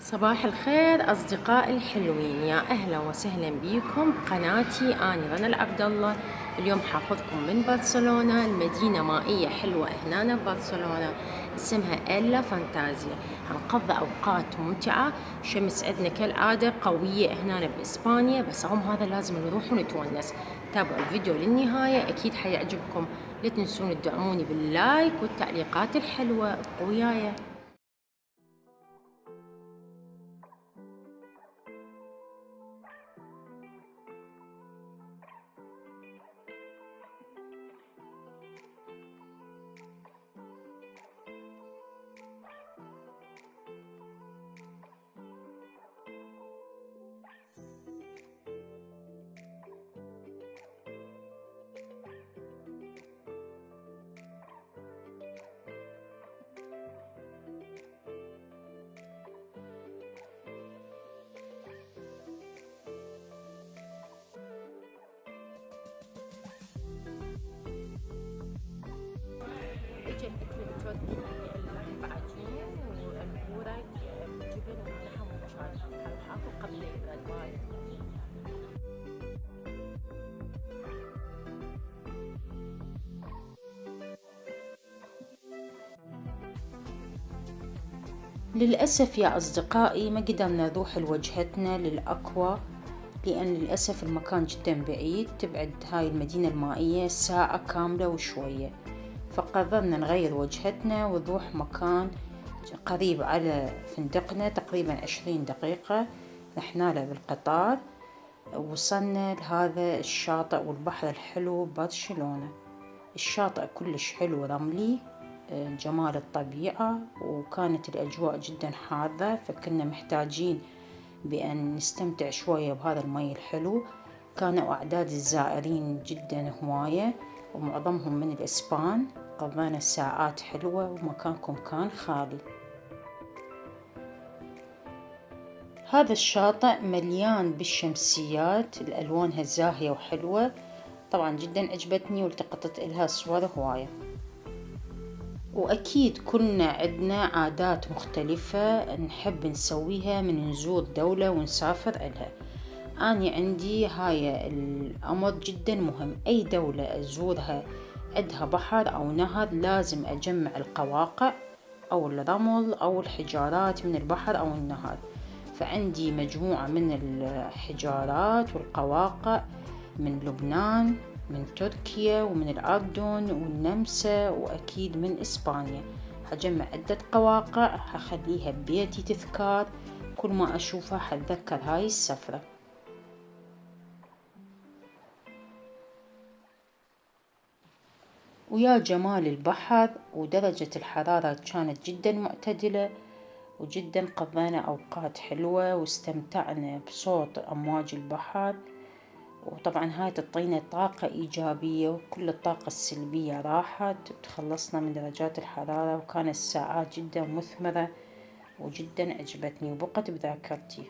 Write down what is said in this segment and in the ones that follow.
صباح الخير أصدقائي الحلوين، يا أهلا وسهلا بكم بقناتي. أنا رنا العبد الله. اليوم حاخذكم من برشلونة، المدينة مائية حلوة هنا ببرشلونة اسمها إلا فانتازيا. هنقضي أوقات ممتعة، شمس عندنا كالعادة قوية هنا بإسبانيا، بس رغم هذا لازم نروح ونتونس. تابعوا الفيديو للنهاية أكيد حيعجبكم. لا تنسون تدعموني باللايك والتعليقات الحلوة. ابقوا وياي. اجى الاكل التركي، اللحم بعجين والبورك بالجبن واللحم والشاي، كانوا حاطوا قبل البرد وايد. للأسف يا أصدقائي ما قدرنا نروح لوجهتنا للأكوا، لأن للأسف المكان جدا بعيد، تبعد هاي المدينة المائية ساعة كاملة وشوية، فقررنا نغير وجهتنا ونروح مكان قريب على فندقنا، تقريبا 20 دقيقة رحنا له بالقطار. وصلنا لهذا الشاطئ والبحر الحلو برشلونة. الشاطئ كلش حلو رملي، جمال الطبيعة، وكانت الأجواء جدا حارة، فكنا محتاجين بأن نستمتع شوية بهذا المي الحلو. كانوا أعداد الزائرين جدا هواية، ومعظمهم من الإسبان. قضينا ساعات حلوة ومكانكم كان خالي. هذا الشاطئ مليان بالشمسيات، الألوانها زاهية وحلوة، طبعا جدا عجبتني والتقطت إلها صور هواية. وأكيد كلنا عندنا عادات مختلفة نحب نسويها من نزور دولة ونسافر إلها. أنا عندي هاي الأمر جدا مهم، أي دولة أزورها عندها بحر أو نهر لازم أجمع القواقع أو الرمل أو الحجارات من البحر أو النهر. فعندي مجموعة من الحجارات والقواقع من لبنان، من تركيا، ومن الأردن والنمسا، وأكيد من إسبانيا. هجمع عدة قواقع هخليها ببيتي تذكار، كل ما أشوفها حتذكر هاي السفرة. ويا جمال البحر، ودرجة الحرارة كانت جدا معتدلة، وجدا قضينا أوقات حلوة واستمتعنا بصوت أمواج البحر. وطبعا هاي تعطينا طاقة إيجابية، وكل الطاقة السلبية راحت وتخلصنا من درجات الحرارة، وكانت الساعات جدا مثمرة وجدا عجبتني وبقت بذاكرتي.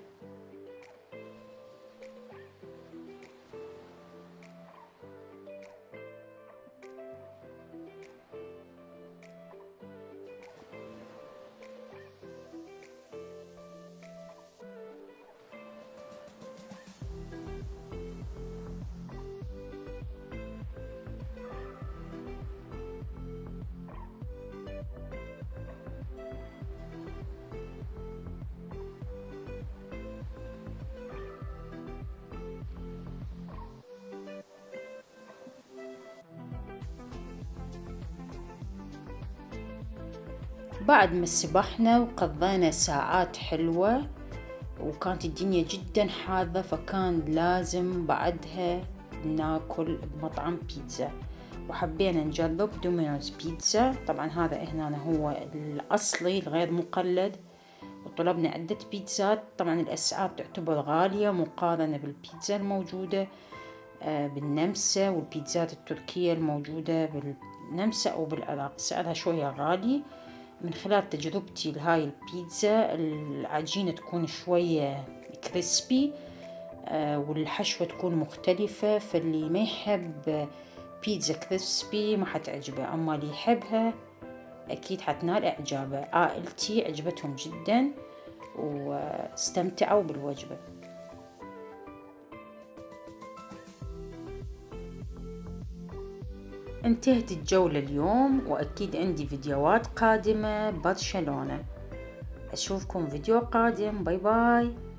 بعد ما سبحنا وقضينا ساعات حلوة، وكانت الدنيا جدا حارة، فكان لازم بعدها ناكل بمطعم بيتزا، وحبينا نجرب دومينوز بيتزا. طبعا هذا هنا هو الأصلي الغير مقلد، وطلبنا عدة بيتزات. طبعا الأسعار تعتبر غالية مقارنة بالبيتزا الموجودة بالنمسا، والبيتزات التركية الموجودة بالنمسا أو بالعراق سعرها شوية غالي. من خلال تجربتي لهاي البيتزا، العجينة تكون شوية كريسبي والحشوة تكون مختلفة، فاللي ما يحب بيتزا كريسبي ما حتعجبه، أما اللي يحبها أكيد حتنال إعجابه. عائلتي عجبتهم جدا، واستمتعوا بالوجبة. انتهت الجولة اليوم، وأكيد عندي فيديوهات قادمة برشلونة. أشوفكم فيديو قادم. باي باي.